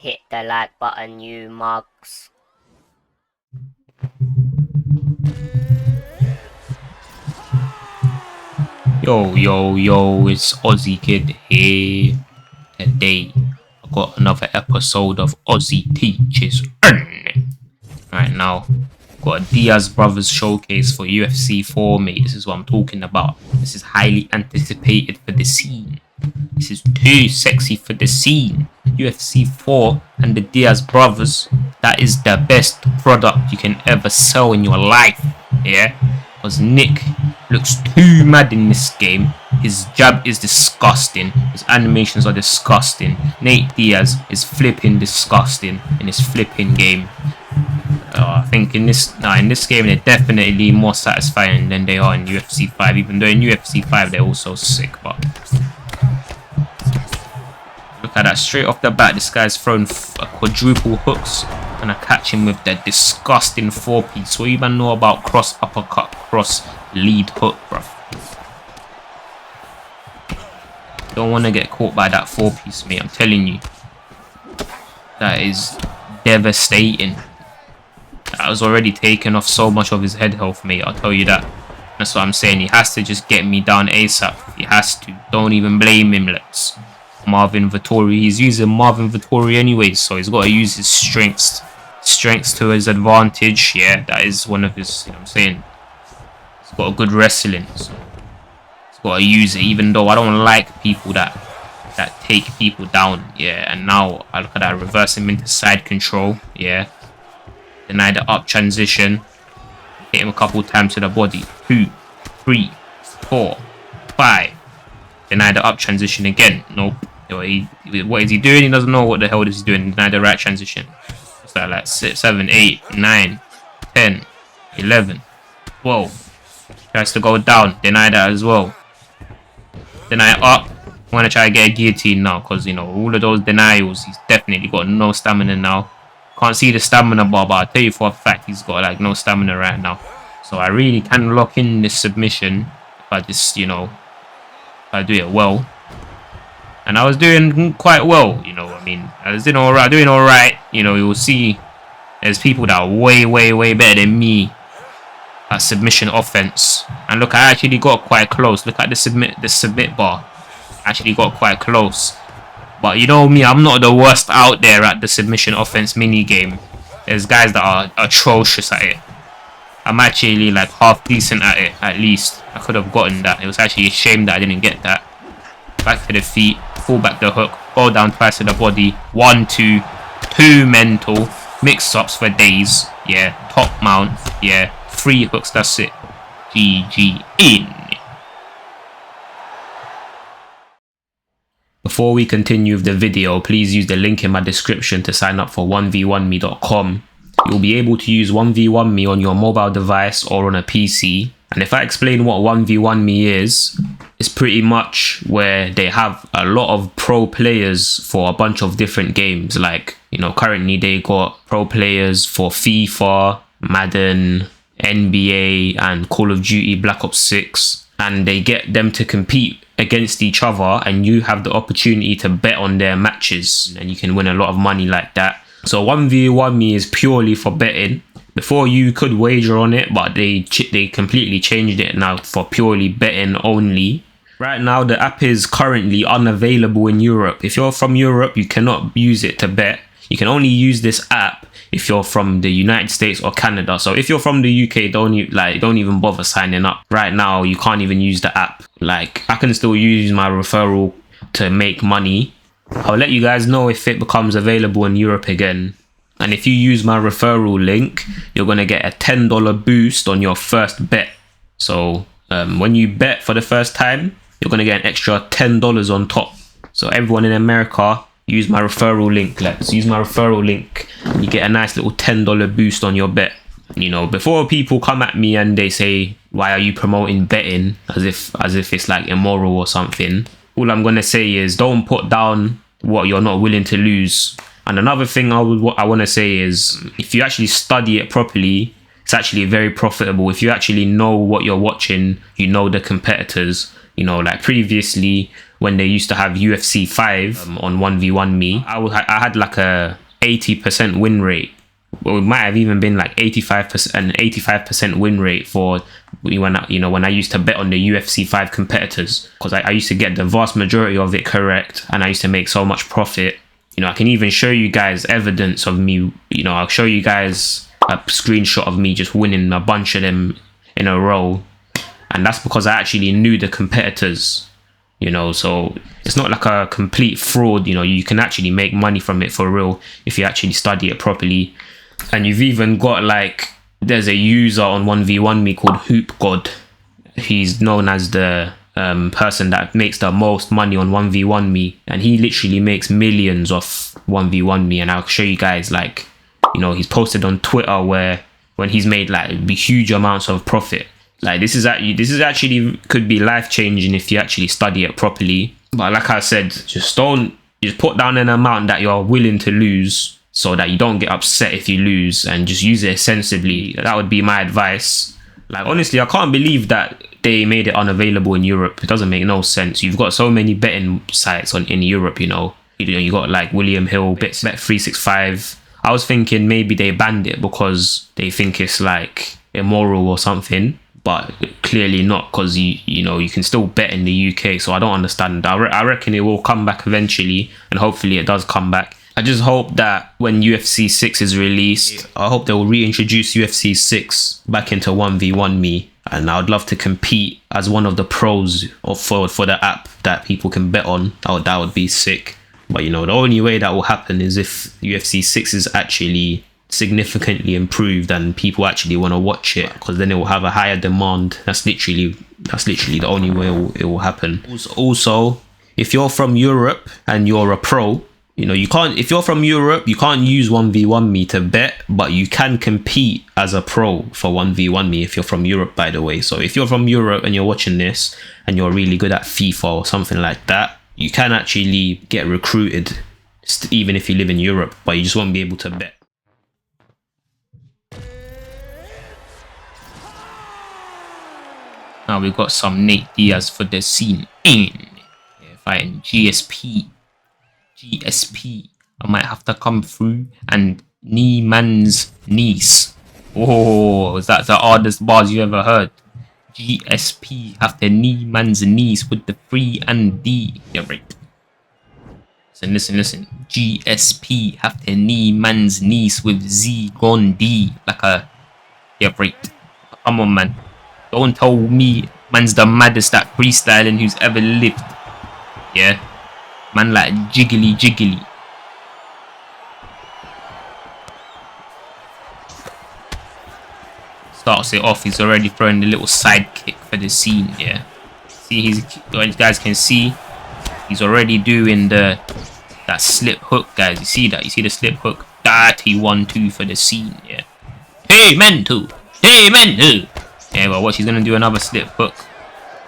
Hit the like button, you mugs. Yo, it's Ozzy Kid here. Today, I got another episode of Ozzy Teaches Earn. Right now, got a Diaz Brothers showcase for UFC 4, mate. This is what I'm talking about. This is highly anticipated for the scene. This is too sexy for the scene. UFC 4 and the Diaz Brothers, that is the best product you can ever sell in your life. Yeah? Because Nick looks too mad in this game. His jab is disgusting. His animations are disgusting. Nate Diaz is flipping disgusting in his flipping game. I think in this game they're definitely more satisfying than they are in UFC 5. Even though in UFC 5 they're also sick, but look at that, straight off the bat this guy's thrown quadruple hooks and I catch him with that disgusting 4-piece. What do you even know about cross uppercut, cross lead hook, bruv? Don't want to get caught by that 4-piece, mate. I'm telling you, that is devastating. That was already taking off so much of his head health, mate. I'll tell you that. That's what I'm saying. He has to just get me down ASAP. He has to. Don't even blame him, let's. Marvin Vettori. He's using Marvin Vettori anyway, so he's got to use his strengths to his advantage. Yeah, that is one of his, you know what I'm saying. He's got a good wrestling, so he's got to use it, even though I don't like people that take people down. Yeah, and now I look at that, reverse him into side control. Yeah, deny the up transition, hit him a couple times to the body. 2, 3, 4, 5. Deny the up transition again. Nope. What is he doing? He doesn't know what the hell is he doing. Deny the right transition. What's that, like 6, 7, 8, 9, 10, 11, 12. Tries to go down. Deny that as well. Deny up. I want to try to get a guillotine now, because you know all of those denials, he's definitely got no stamina now. Can't see the stamina bar, but I'll tell you for a fact he's got like no stamina right now. So I really can lock in this submission if I just, you know, if I do it well. And I was doing quite well, you know. I mean, I was doing alright. You know, you'll see there's people that are way better than me at submission offense. And look, I actually got quite close. Look at the submit bar. I actually got quite close. But you know me, I'm not the worst out there at the submission offense mini game. There's guys that are atrocious at it. I'm actually like half decent at it, at least. I could have gotten that. It was actually a shame that I didn't get that. Back to the feet, pull back the hook, go down twice to the body. 1, 2, 2 mental. Mix-ups for days. Yeah, top mount. Yeah, 3 hooks, that's it. GG in. Before we continue with the video, please use the link in my description to sign up for 1v1me.com. You'll be able to use 1v1me on your mobile device or on a PC. And if I explain what 1v1me is, it's pretty much where they have a lot of pro players for a bunch of different games. Like, you know, currently they got pro players for FIFA, Madden, NBA, and Call of Duty Black Ops 6. And they get them to compete against each other, and you have the opportunity to bet on their matches, and you can win a lot of money like that. So 1v1me is purely for betting. Before you could wager on it, but they completely changed it now for purely betting only. Right now the app is currently unavailable in Europe. If you're from Europe, you cannot use it to bet. You can only use this app if you're from the United States or Canada. So if you're from the UK, don't even bother signing up. Right now you can't even use the app. Like, I can still use my referral to make money. I'll let you guys know if it becomes available in Europe again. And if you use my referral link, you're going to get a $10 boost on your first bet. So when you bet for the first time, you're going to get an extra $10 on top. So everyone in America, use my referral link. Let's use my referral link. You get a nice little $10 boost on your bet. You know, before people come at me and they say, why are you promoting betting, as if it's like immoral or something, all I'm going to say is don't put down what you're not willing to lose. And another thing I want to say is, if you actually study it properly, it's actually very profitable. If you actually know what you're watching, you know the competitors. You know, like previously when they used to have UFC 5 on 1v1 me, I had like a 80% win rate. Well, it might have even been like 85%, an 85% win rate for when I used to bet on the UFC 5 competitors, because I used to get the vast majority of it correct, and I used to make so much profit. I can even show you guys evidence of me. I'll show you guys a screenshot of me just winning a bunch of them in a row, and that's because I actually knew the competitors. So it's not like a complete fraud. You can actually make money from it for real if you actually study it properly. And you've even got like, there's a user on 1v1 me called Hoop God. He's known as the person that makes the most money on 1v1 me, and he literally makes millions off 1v1 me. And I'll show you guys, like, he's posted on Twitter where when he's made like huge amounts of profit. Like, this is actually could be life changing if you actually study it properly. But like I said, just put down an amount that you're willing to lose, so that you don't get upset if you lose, and just use it sensibly. That would be my advice. Like, honestly, I can't believe that they made it unavailable in Europe. It doesn't make no sense. You've got so many betting sites in Europe. You got like William Hill, Bet365. I was thinking maybe they banned it because they think it's like immoral or something, but clearly not, because you can still bet in the UK. So I don't understand. I reckon it will come back eventually, and hopefully it does come back. I just hope that when UFC 6 is released, I hope they will reintroduce UFC 6 back into 1v1 me, and I would love to compete as one of the pros for the app that people can bet on. That would be sick. But the only way that will happen is if UFC 6 is actually significantly improved and people actually want to watch it, because then it will have a higher demand. That's literally the only way it will happen. Also, if you're from Europe and you're a pro, if you're from Europe, you can't use 1v1 me to bet, but you can compete as a pro for 1v1 me if you're from Europe, by the way. So if you're from Europe and you're watching this and you're really good at FIFA or something like that, you can actually get recruited even if you live in Europe, but you just won't be able to bet. Now we've got some Nate Diaz for the scene. Fighting GSP. I might have to come through and knee man's knees. Oh, is that the hardest bars you ever heard? GSP have to knee man's knees with the 3 and D. Yeah, right. Listen. GSP have to knee man's knees with Z gone D. Like a... Yeah, right. Come on, man. Don't tell me man's the maddest at freestyling who's ever lived. Yeah. Man like jiggly. Starts it off, he's already throwing the little side kick for the scene, yeah. See, you guys can see, he's already doing that slip hook, guys. You see that? You see the slip hook? Dirty 1-2 for the scene, yeah. Hey, mental! Yeah, well, watch, he's gonna do another slip hook.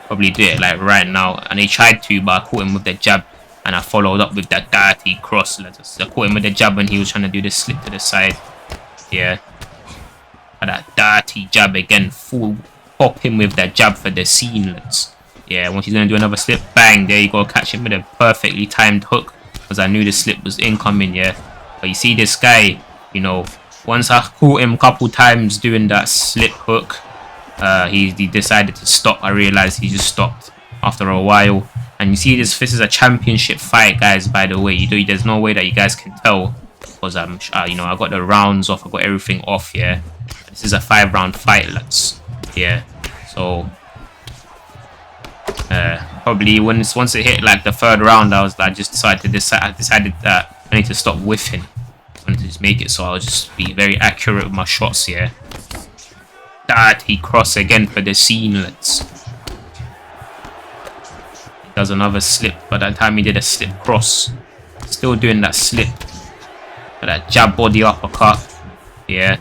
Probably do it like right now. And he tried to, but I caught him with the jab. And I followed up with that dirty cross. I caught him with the jab when he was trying to do the slip to the side. Yeah. And that dirty jab again. Full pop him with that jab for the seamless. Yeah, once he's going to do another slip, bang, there you go. Catch him with a perfectly timed hook. Because I knew the slip was incoming, yeah. But you see this guy, once I caught him a couple times doing that slip hook, he decided to stop. I realized he just stopped after a while. And you see this is a championship fight, guys, by the way. There's no way that you guys can tell, because I got the rounds off, I got everything off, yeah. This is a 5-round fight, lads. Yeah. So probably once it hit like the 3rd round, I decided that I need to stop whiffing. I wanted to just make it so I'll just be very accurate with my shots, yeah. Dirty cross again for the scene, lads. Does another slip, but that time he did a slip cross. Still doing that slip. But that jab body uppercut. Yeah.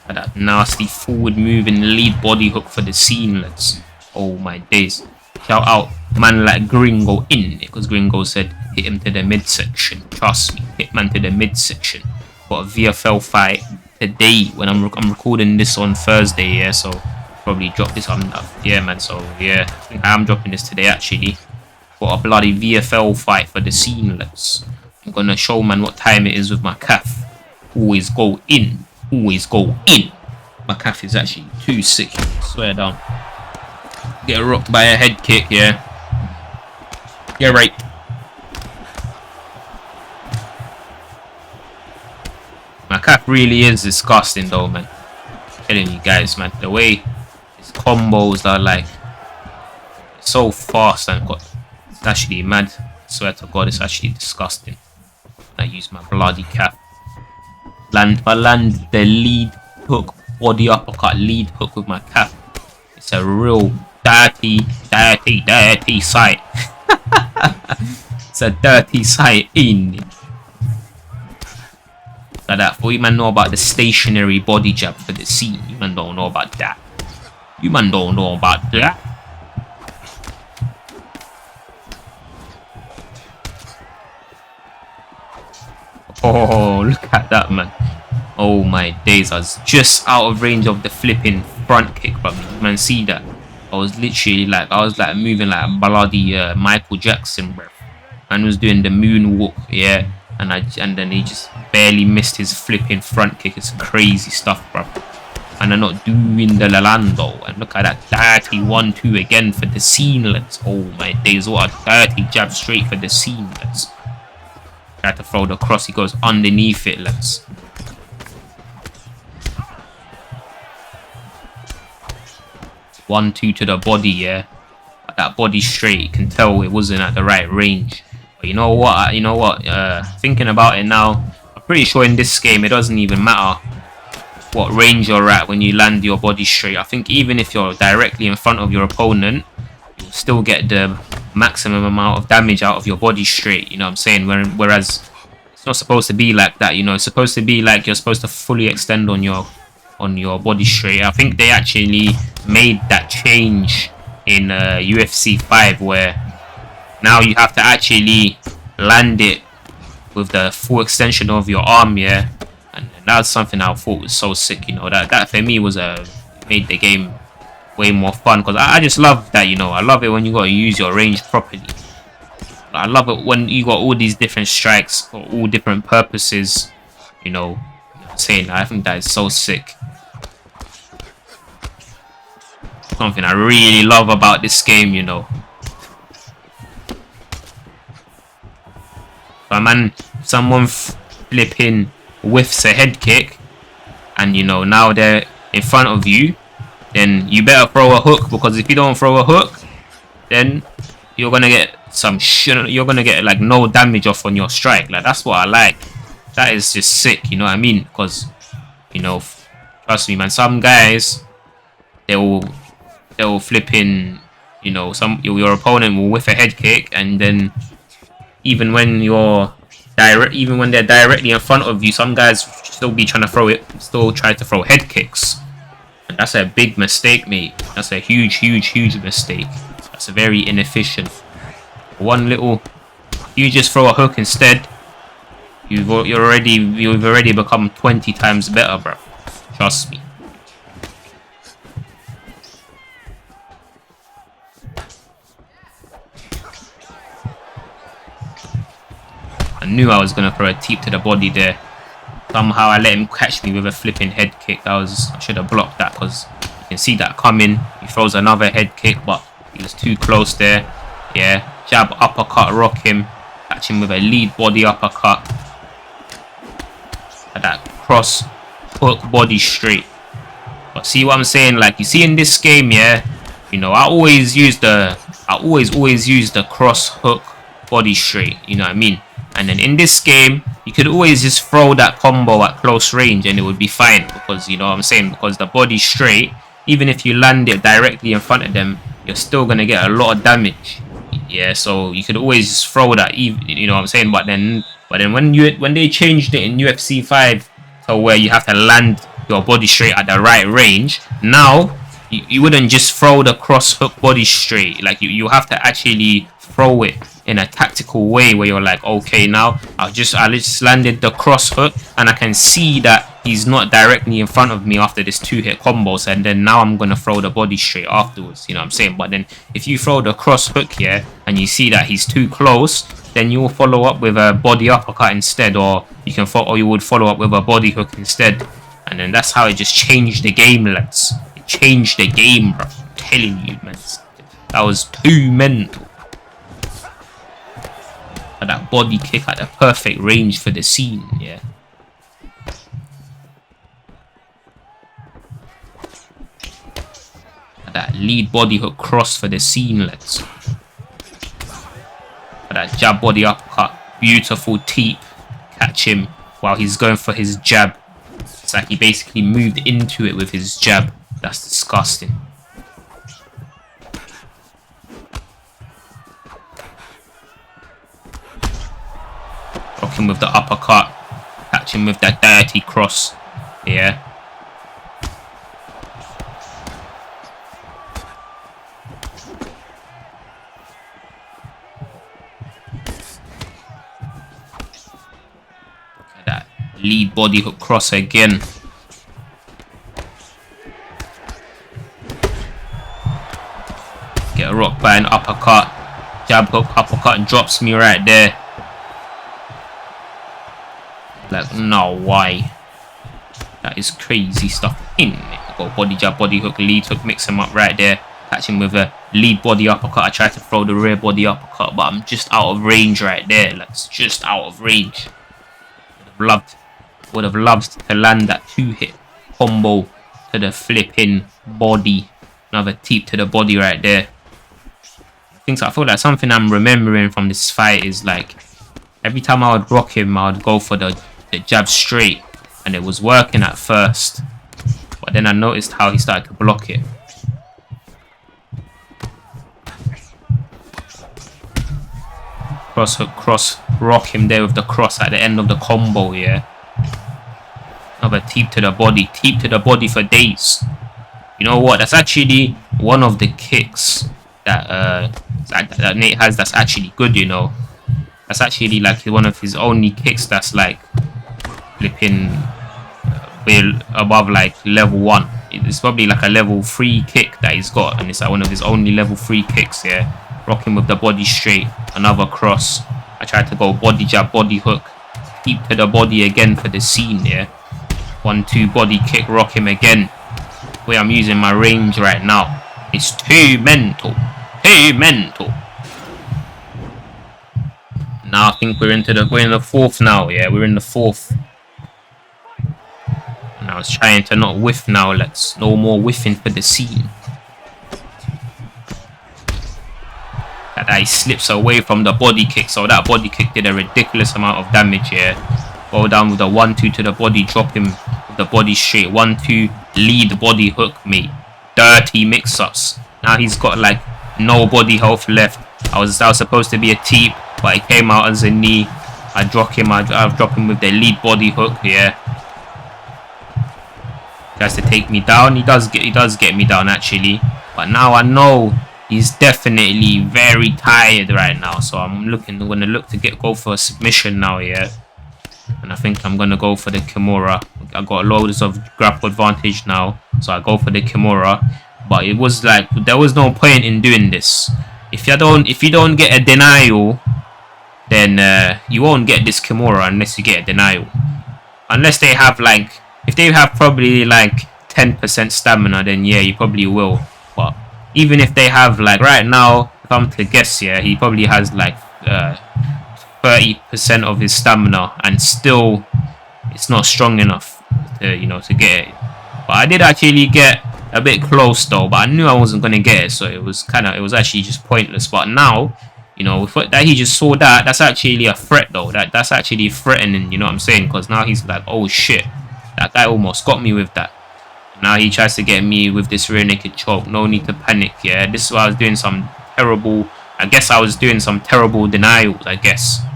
But that nasty forward moving lead body hook for the scene, lads. Oh my days. Shout out man like Gringo in it, because Gringo said hit him to the midsection. Trust me, hit man to the midsection. Got a VFL fight today when I'm recording this on Thursday, yeah, so Probably drop this on. Yeah, man. So yeah, I think I am dropping this today actually. Got a bloody VFL fight for the seamless. I'm gonna show man what time it is with my calf. Always go in. Always go in. My calf is actually too sick. I swear down. Get rocked by a head kick, yeah. Yeah, right. My calf really is disgusting though, man. I'm telling you guys, man. The way his combos are like so fast and got. It's actually mad. I swear to God, it's actually disgusting. I use my bloody calf. Land the lead hook, body uppercut lead hook with my calf. It's a real dirty sight. It's a dirty sight in. Like that. For you man know about the stationary body jab for the scene. You man don't know about that. You man don't know about that. Oh, look at that, man. Oh my days, I was just out of range of the flipping front kick, but man, see that? I was literally like, moving like a bloody Michael Jackson, bro. Man was doing the moonwalk, yeah, and then he just barely missed his flipping front kick. It's crazy stuff, bro. And I'm not doing the Lalando. And look at that dirty 1-2 again for the seamless. Oh my days, what a dirty jab straight for the seamless. Tried to throw the cross, he goes underneath it, lads. One, two to the body, yeah. But that body straight, you can tell it wasn't at the right range. But you know what? Thinking about it now, I'm pretty sure in this game it doesn't even matter what range you're at when you land your body straight. I think even if you're directly in front of your opponent, you'll still get the maximum amount of damage out of your body straight. You know what I'm saying? Whereas it's not supposed to be like that. You know, it's supposed to be like you're supposed to fully extend on your body straight. I think they actually made that change in UFC 5, where now you have to actually land it with the full extension of your arm, yeah. And that's something I thought was so sick. You know, that for me was made the game way more fun, because I just love that. You know, I love it when you got to use your range properly. I love it when you got all these different strikes for all different purposes. You know what I'm saying? I think that is so sick. Something I really love about this game, you know. But man, someone flipping whiffs a head kick, and you know now they're in front of you, then you better throw a hook, because if you don't throw a hook, then you're gonna get some shit. You're gonna get like no damage off on your strike. Like, that's what I like. That is just sick. You know what I mean? Because you know, trust me, man. Some guys, they'll flip in. You know, your opponent will whiff a head kick, and then even when they're directly in front of you, some guys still try to throw head kicks. And that's a big mistake, mate. That's a huge mistake. That's very inefficient. You just throw a hook instead, you've already become 20 times better, bro. Trust me. I knew I was gonna throw a teep to the body there. Somehow I let him catch me with a flipping head kick. I should have blocked that, because you can see that coming. He throws another head kick, but he was too close there. Yeah, jab, uppercut, rock him. Catch him with a lead body uppercut. At that cross hook body straight. But see what I'm saying? Like, you see in this game, yeah, you know, I always use the cross hook body straight. You know what I mean? And then in this game, you could always just throw that combo at close range and it would be fine, because you know what I'm saying, because the body straight, even if you land it directly in front of them, you're still gonna get a lot of damage. Yeah, so you could always just throw that, you know what I'm saying. But then when they changed it in UFC 5 to where you have to land your body straight at the right range, now you wouldn't just throw the cross hook body straight. Like, you have to actually throw it in a tactical way, where you're like, okay, now I just landed the cross hook, and I can see that he's not directly in front of me after this 2-hit combos, and then now I'm gonna throw the body straight afterwards, you know what I'm saying? But then if you throw the cross hook here and you see that he's too close, then you'll follow up with a body uppercut instead, or you would follow up with a body hook instead. And then that's how it just changed the game, lads. It changed the game, bro. I'm telling you, man. That was too mental. And that body kick at the perfect range for the scene, yeah. That lead body hook cross for the scene, lads. That jab body uppercut, beautiful teep, catch him while he's going for his jab. It's like he basically moved into it with his jab. That's disgusting. Rock him with the uppercut, catch him with that dirty cross. Yeah. Lead body hook cross again. Get rocked by an uppercut. Jab hook, uppercut, and drops me right there. Like, no, why? That is crazy stuff. In it. Got body jab, body hook, lead hook, mix him up right there. Catch him with a lead body uppercut. I tried to throw the rear body uppercut, but I'm just out of range right there. Like, it's just out of range. Would have loved to land that 2-hit combo to the flipping body. Another teep to the body right there. I feel like something I'm remembering from this fight is like every time I would rock him, I would go for the jab straight, and it was working at first, but then I noticed how he started to block it. Cross hook, cross, rock him there with the cross at the end of the combo, yeah. Another teep to the body for days. You know what? That's actually one of the kicks that that Nate has that's actually good, you know. That's actually like one of his only kicks that's like flipping above like level 1. It's probably like a level 3 kick that he's got, and it's like one of his only level 3 kicks, yeah. Rocking with the body straight, another cross. I tried to go body jab, body hook, keep to the body again for the scene, yeah. 1-2 body kick, rock him again. Where I'm using my range right now, it's too mental, too mental. Now I think we're in the fourth now, yeah. We're in the fourth. And I was trying to not whiff now. Let's no more whiffing for the scene. That guy slips away from the body kick, so that body kick did a ridiculous amount of damage here. Go down with a 1-2 to the body, drop him with the body straight. 1-2 lead body hook, mate. Dirty mix-ups. Now he's got like no body health left. That was supposed to be a teep, but it came out as a knee. I drop him with the lead body hook, yeah. Tries to take me down. He does get me down actually. But now I know he's definitely very tired right now. So I'm gonna look to go for a submission now, yeah. And I think I'm gonna go for the Kimura. I got loads of grapple advantage now, so I go for the Kimura. But it was like there was no point in doing this. If you don't get a denial, then you won't get this Kimura unless you get a denial. Unless they have like, if they have probably like 10% stamina, then yeah, you probably will. But even if they have like right now, if I'm to guess, yeah, he probably has like 30% of his stamina, and still it's not strong enough to, you know, to get it. But I did actually get a bit close though, but I knew I wasn't gonna get it, so it was actually just pointless. But now, you know, with that he just saw that's actually a threat though. That's actually threatening, you know what I'm saying? Because now he's like, oh shit, that guy almost got me with that. Now he tries to get me with this rear naked choke. No need to panic, yeah. This is why I was doing some terrible. I guess I was doing some terrible denials. I guess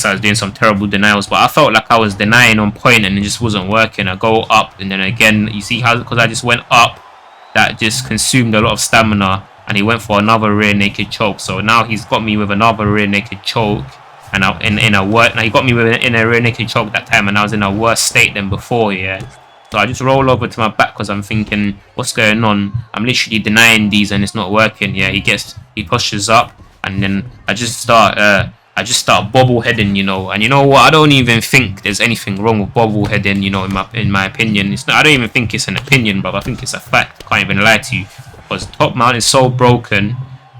I was doing some terrible denials, but I felt like I was denying on point and it just wasn't working. I go up, and then again, you see how, because I just went up, that just consumed a lot of stamina, and he went for another rear naked choke. So now he's got me with another rear naked choke, And in a worse, now he got me in a rear naked choke that time, and I was in a worse state than before, yeah. So I just roll over to my back because I'm thinking, what's going on? I'm literally denying these and it's not working. Yeah, he pushes up, and then I just start bobble heading, you know. And you know what? I don't even think there's anything wrong with bobble heading, you know. In my opinion, it's not. I don't even think it's an opinion, but I think it's a fact. I can't even lie to you, because top mount is so broken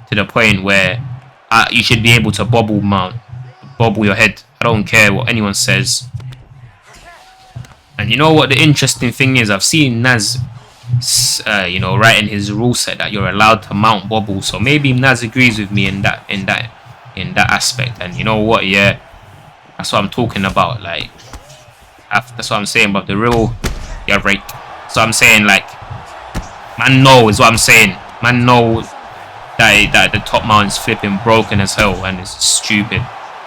to the point where you should be able to bobble your head. I don't care what anyone says. And you know what the interesting thing is? I've seen Naz, you know, write in his rule set that you're allowed to mount bobble. So maybe Naz agrees with me in that aspect. And you know what? Yeah, that's what I'm talking about. Like, that's what I'm saying about the real. Yeah, right. So I'm saying, like, man, no is what I'm saying. Man, no that the top mount is flipping broken as hell and it's stupid.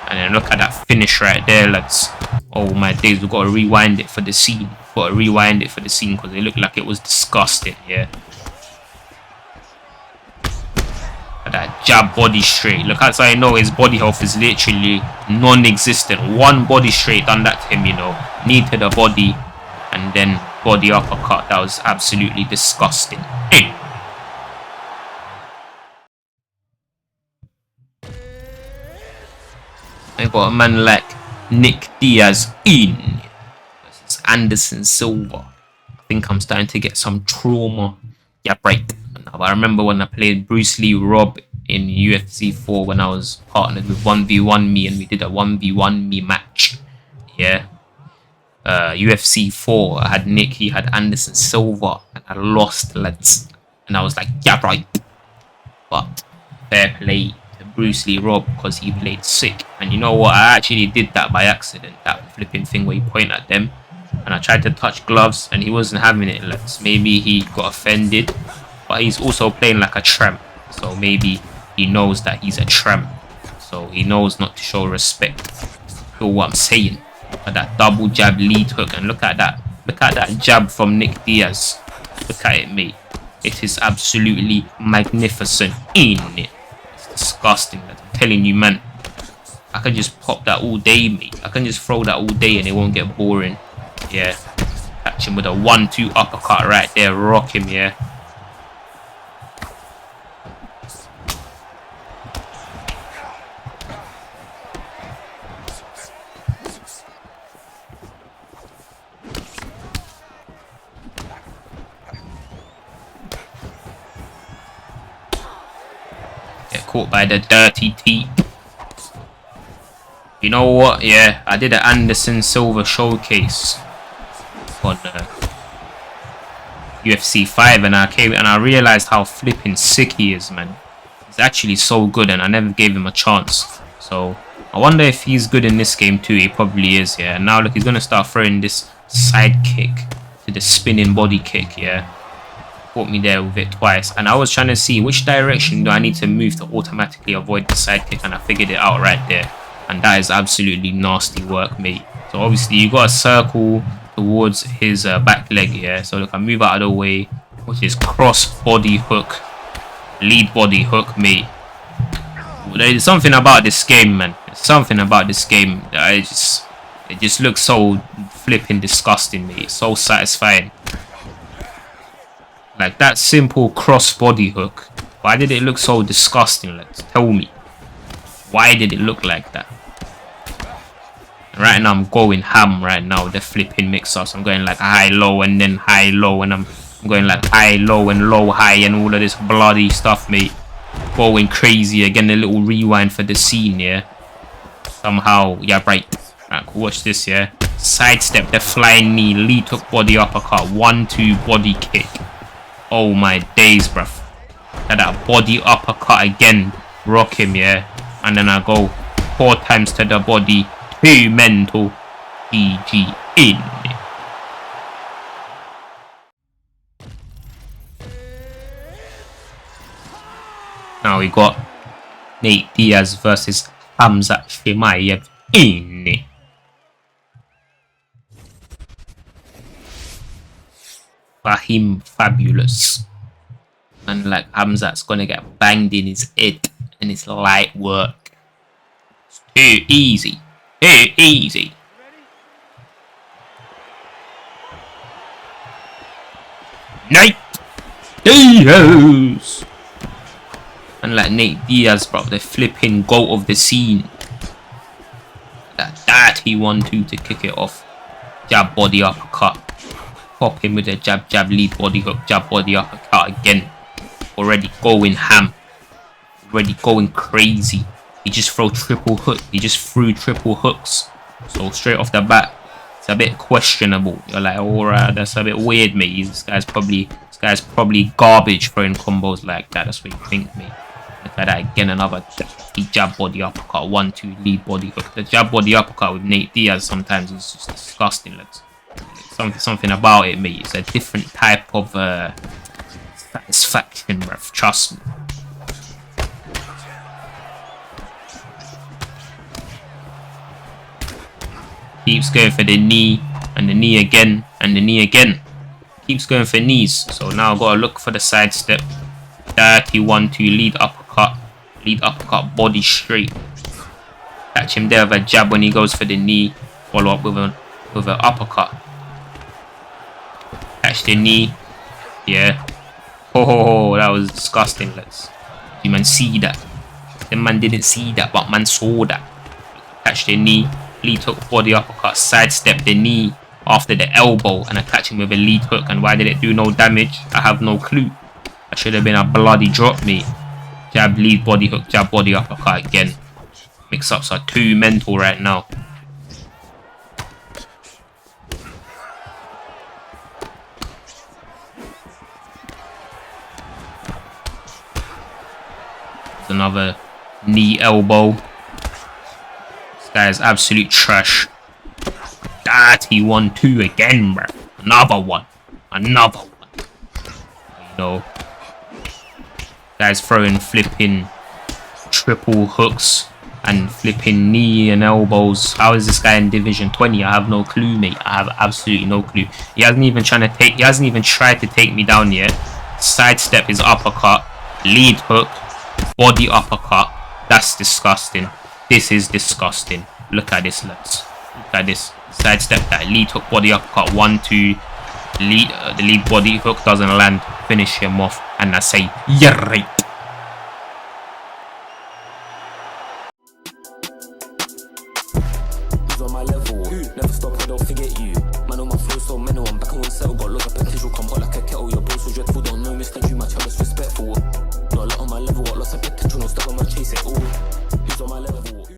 And then look at that finish right there, lads. Oh my days, we've got to rewind it for the scene. Because it looked like it was disgusting, yeah. At that jab body straight. Look, that's how I know his body health is literally non-existent. One body straight done that to him, you know. Knee to the body and then body uppercut. That was absolutely disgusting. Hey. I got a man like Nick Diaz in versus Anderson Silva. I think I'm starting to get some trauma. Yeah, right. I remember when I played Bruce Lee Rob in UFC 4 when I was partnered with 1v1 me and we did a 1v1 me match. Yeah. UFC 4, I had Nick, he had Anderson Silva, and I lost, lads. And I was like, yeah, right. But fair play to Bruce Lee Rob because he played sick. And you know what? I actually did that by accident. That flipping thing where you point at them. And I tried to touch gloves and he wasn't having it. Let's maybe he got offended. But he's also playing like a tramp. So maybe he knows that he's a tramp. So he knows not to show respect. Feel what I'm saying? At that double jab lead hook. And look at that. Look at that jab from Nick Diaz. Look at it, mate. It is absolutely magnificent. It's disgusting. I'm telling you, man. I can just pop that all day, mate. I can just throw that all day and it won't get boring. Yeah. Catch him with a 1-2 uppercut right there. Rock him, yeah. Get caught by the dirty teeth. You know what? Yeah, I did an Anderson Silva showcase on UFC 5 and I realized how flipping sick he is, man. He's actually so good and I never gave him a chance. So I wonder if he's good in this game too. He probably is, yeah. And now look, he's gonna start throwing this side kick to the spinning body kick, yeah. Caught me there with it twice. And I was trying to see which direction do I need to move to automatically avoid the side kick, and I figured it out right there. And that is absolutely nasty work, mate. So obviously you got to circle towards his back leg here. So look, I move out of the way, which is cross body hook, lead body hook, mate. There's something about this game, man. There's something about this game that it just looks so flipping disgusting, mate. It's so satisfying. Like that simple cross body hook. Why did it look so disgusting? Let's tell me. Why did it look like that? Right now I'm going ham right now. The flipping mix-ups. I'm going like high, low, and then high, low, and I'm going like high, low, and low, high, and all of this bloody stuff, mate. Going crazy. Again, a little rewind for the scene, yeah. Somehow, yeah, right. Right, watch this, yeah. Sidestep the flying knee, lead hook body uppercut, 1-2 body kick. Oh my days, bruv. That body uppercut again. Rock him, yeah. And then I go 4 times to the body. 2 mental. GG in. Now we got Nate Diaz versus Hamzat Chimaev in. Fahim fabulous. And like Hamzat's gonna get banged in his head and it's light work. Too easy. Too easy. Nate Diaz. And like Nate Diaz, bro, the flipping goat of the scene. That he 1-2 to kick it off. Jab, body, uppercut. Pop him with a jab, jab, lead, body hook, jab, body, uppercut again. Already going ham. Already going crazy. He just threw triple hooks. So straight off the bat, it's a bit questionable. You're like, alright, that's a bit weird, mate. This guy's probably garbage throwing combos like that. That's what you think, mate. Look at that again, another jab body uppercut, 1-2 lead body hook. The jab body uppercut with Nate Diaz sometimes is just disgusting. Something about it, mate. It's a different type of satisfaction, bruv. Trust me. Keeps going for the knee, and the knee again, and the knee again. Keeps going for knees. So now I've got to look for the side step. 1-2 lead uppercut, body straight. Catch him there with a jab when he goes for the knee. Follow up with an uppercut. Catch the knee. Yeah. Oh, that was disgusting. You man see that? The man didn't see that, but man saw that. Catch the knee. Lead hook, body uppercut, sidestep the knee after the elbow, and I catch him with a lead hook. And why did it do no damage? I have no clue. That should have been a bloody drop, mate. Jab, lead, body hook, jab, body uppercut again. Mix-ups are too mental right now. There's another knee elbow. Guy is absolute trash. He 1-2 again, bro. Another one. You know, guys throwing flipping triple hooks and flipping knee and elbows. How is this guy in Division 20? I have no clue, mate. I have absolutely no clue. He hasn't even tried to take me down yet. Sidestep his uppercut, lead hook, body uppercut. That's disgusting. This is disgusting. Look at this, lads. Look at this. Sidestep that lead hook, body uppercut, 1-2. The lead body hook doesn't land. Finish him off. And I say, yeah, right. He's on my level. Never stop, I don't forget you.